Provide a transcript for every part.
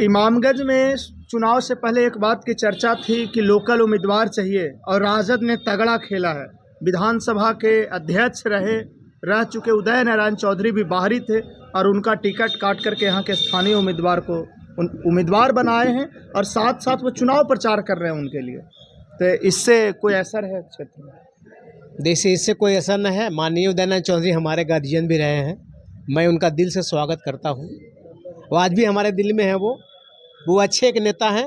इमामगंज में चुनाव से पहले एक बात की चर्चा थी कि लोकल उम्मीदवार चाहिए और राजद ने तगड़ा खेला है। विधानसभा के अध्यक्ष रह चुके उदय नारायण चौधरी भी बाहरी थे और उनका टिकट काट करके यहाँ के स्थानीय उम्मीदवार को उम्मीदवार बनाए हैं और साथ साथ वो चुनाव प्रचार कर रहे हैं उनके लिए। तो इससे कोई असर है क्षेत्र में? देखिए, इससे कोई असर न है। माननीय उदय नारायण चौधरी हमारे गार्जियन भी रहे हैं, मैं उनका दिल से स्वागत करता हूँ। वो आज भी हमारे दिल में है। वो अच्छे एक नेता हैं।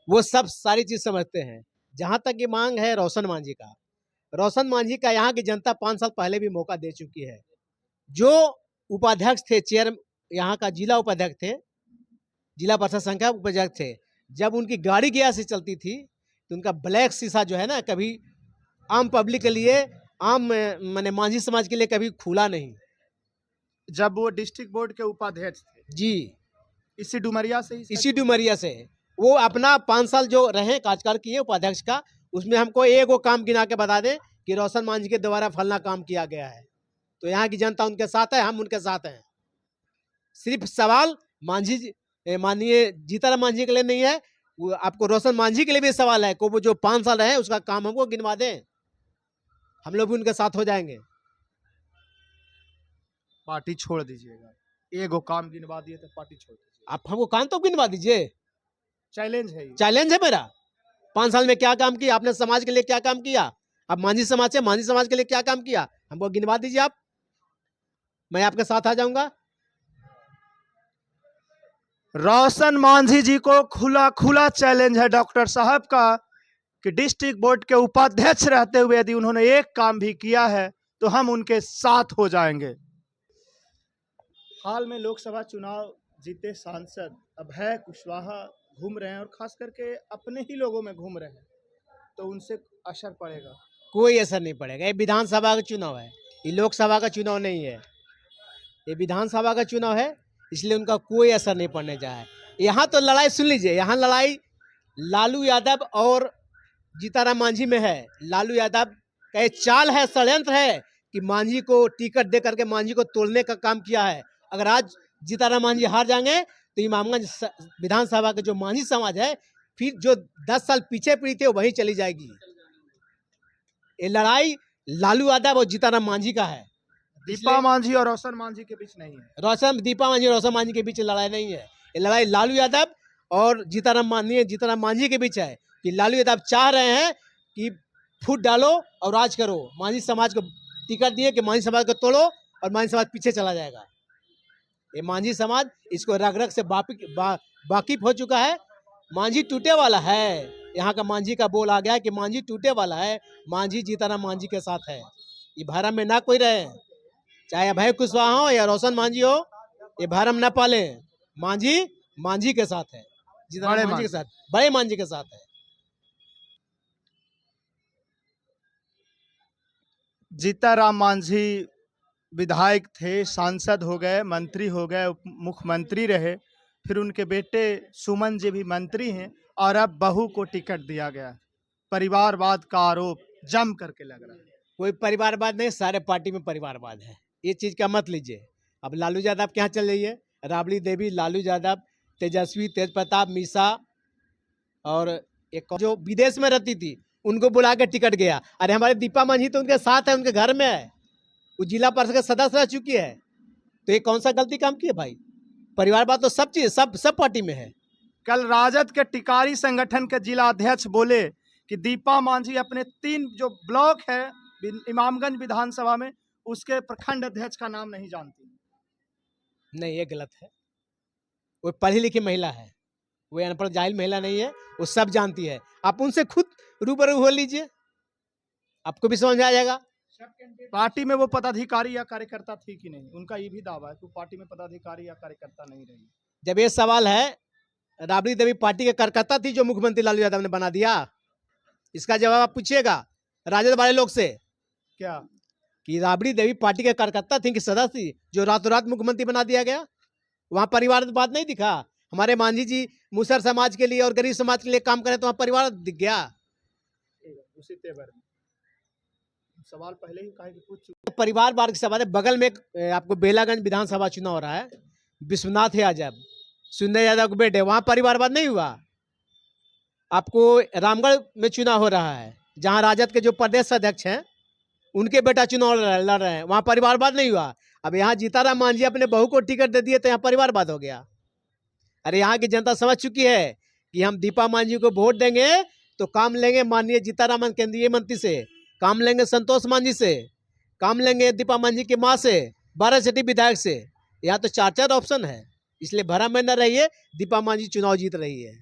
वो सब सारी चीज़ समझते हैं। जहाँ तक ये मांग है रोशन मांझी का यहाँ की जनता 5 साल पहले भी मौका दे चुकी है। जो उपाध्यक्ष थे, यहाँ का जिला उपाध्यक्ष थे, जिला परिषद संख्या उपाध्यक्ष थे, जब उनकी गाड़ी गया से चलती थी तो उनका ब्लैक शीशा जो है ना, कभी आम पब्लिक के लिए, आम माने मांझी समाज के लिए कभी खुला नहीं। जब वो डिस्ट्रिक्ट बोर्ड के उपाध्यक्ष थे जी, इसी डुमरिया से वो अपना 5 साल जो रहे कार्यकाल किए उपाध्यक्ष का, उसमें हमको एक वो काम गिना के बता दें कि रोशन मांझी के द्वारा फलना काम किया गया है, तो यहाँ की जनता उनके साथ है, हम उनके साथ हैं। सिर्फ सवाल माननीय जीताराम मांझी के लिए नहीं है, वो आपको रोशन मांझी के लिए भी सवाल है को वो जो 5 साल रहे उसका काम हमको गिनवा दें, हम लोग भी उनके साथ हो जाएंगे। पार्टी छोड़ दीजिएगा, एगो काम गिनवा दिए तो पार्टी छोड़ दीजिए। आप हमको काम तो गिनवा दीजिए। चैलेंज है ये। चैलेंज है मेरा। 5 साल में क्या काम किया आपने, समाज के लिए क्या काम किया, अब मांझी समाज के लिए क्या काम किया, हमको गिनवा दीजिए आप, मैं आपके साथ आ जाऊंगा। रोशन मांझी जी को खुला चैलेंज है डॉक्टर साहब का कि डिस्ट्रिक्ट बोर्ड के उपाध्यक्ष रहते हुए यदि उन्होंने एक काम भी किया है तो हम उनके साथ हो जाएंगे। हाल में लोकसभा चुनाव जीते सांसद अभय कुशवाहा घूम रहे हैं और खास करके अपने ही लोगों में घूम रहे हैं, तो उनसे असर पड़ेगा? कोई असर नहीं पड़ेगा। ये विधानसभा का चुनाव है, ये लोकसभा का चुनाव नहीं है, ये विधानसभा का चुनाव है, इसलिए उनका कोई असर नहीं पड़ने जा रहा है। यहाँ तो लड़ाई सुन लीजिए, यहाँ लड़ाई लालू यादव और जीताराम मांझी में है। लालू यादव का एक चाल है, षड्यंत्र है कि मांझी को टिकट दे करके मांझी को तोड़ने का काम किया है। अगर आज जीताराम मांझी हार जाएंगे तो इमामगंज विधानसभा के जो मांझी समाज है, फिर जो 10 साल पीछे पड़ी थी वहीं चली जाएगी। ये लड़ाई लालू यादव और जीताराम मांझी का है, दीपा मांझी और रोशन मांझी के बीच नहीं है। दीपा मांझी और रोशन मांझी के बीच लड़ाई नहीं है, ये लड़ाई लालू यादव और जीताराम मांझी के बीच है कि लालू यादव चाह रहे हैं कि फूट डालो और राज करो, मांझी समाज को टिकट दिए कि मांझी समाज को तोड़ो और मांझी समाज पीछे चला जाएगा। ये मांझी समाज इसको रग रग से वाकिफ हो चुका है। मांझी टूटे वाला है, यहाँ का मांझी का बोल आ गया है कि मांझी टूटे वाला है, मांझी जीताराम मांझी के साथ है। ये भरम में ना कोई रहे, चाहे अभय कुशवाहा हो या रोशन मांझी हो, ये भरम ना पाले। मांझी के साथ है, जीताराम मांझी के साथ, बड़े मांझी के साथ है। जीताराम मांझी विधायक थे, सांसद हो गए, मंत्री हो गए, उप मुख्यमंत्री रहे, फिर उनके बेटे सुमन जी भी मंत्री हैं और अब बहू को टिकट दिया गया। परिवारवाद का आरोप जम करके लग रहा है। कोई परिवारवाद नहीं, सारे पार्टी में परिवारवाद है, ये चीज का मत लीजिए। अब लालू यादव के यहाँ चल जाइए, राबड़ी देवी, लालू यादव, तेजस्वी, तेज प्रताप, मीसा और एक जो विदेश में रहती थी उनको बुला के टिकट गया। अरे हमारे दीपा मांझी तो उनके साथ है, उनके घर में है, वो जिला परिषद के सदस्य रह चुकी है, तो ये कौन सा गलती काम की है भाई? परिवारवाद तो सब चीज सब पार्टी में है। कल राजद के टिकारी संगठन के जिला अध्यक्ष बोले कि दीपा मांझी अपने 3 जो ब्लॉक है इमामगंज विधानसभा में, उसके प्रखंड अध्यक्ष का नाम नहीं जानती। नहीं, ये गलत है। वो पढ़ी लिखी महिला है, वो अनपढ़ जाहिल महिला नहीं है, वो सब जानती है। आप उनसे खुद रूबरू हो लीजिए, आपको भी समझ आ जाएगा। पार्टी में वो पदाधिकारी या कार्यकर्ता थी कि नहीं, उनका ये भी दावा है कि पार्टी में पदाधिकारी या कार्यकर्ता नहीं रही। जब ये सवाल है, राबड़ी देवी पार्टी के कार्यकर्ता थी जो मुख्यमंत्री लालू यादव ने बना दिया, इसका जवाब आप पूछिएगा राजद वाले लोग से। क्या कि राबड़ी देवी पार्टी के कार्यकर्ता थी कि सदस्य थी जो रातों रात मुख्यमंत्री बना दिया गया? वहां परिवार बात नहीं दिखा? हमारे मांझी जी मुसहर समाज के लिए और गरीब समाज के लिए काम करें तो वहां परिवार दिख गया। उसी तेवर में सवाल पहले ही कहा कि पूछ चुके। परिवार के सवाल है। बगल में आपको बेलागंज विधानसभा चुनाव हो रहा है, विश्वनाथ यादव सुंदर यादव के बेटे, वहां परिवारवाद नहीं हुआ। आपको रामगढ़ में चुनाव हो रहा है, जहां राजद के जो प्रदेश अध्यक्ष हैं उनके बेटा चुनाव लड़ रहे हैं, वहां परिवारवाद नहीं हुआ। अब यहाँ जीताराम मांझी अपने बहू को टिकट दे दिए तो यहाँ परिवारवाद हो गया। अरे यहाँ की जनता समझ चुकी है कि हम दीपा मांझी को वोट देंगे तो काम लेंगे माननीय जीताराम केंद्रीय मंत्री से, काम लेंगे संतोष मांझी से, काम लेंगे दीपा मांझी की माँ से, बारासिटी विधायक से। यहाँ तो चार चार ऑप्शन है, इसलिए भ्रम में न रहिए, दीपा मांझी चुनाव जीत रही है।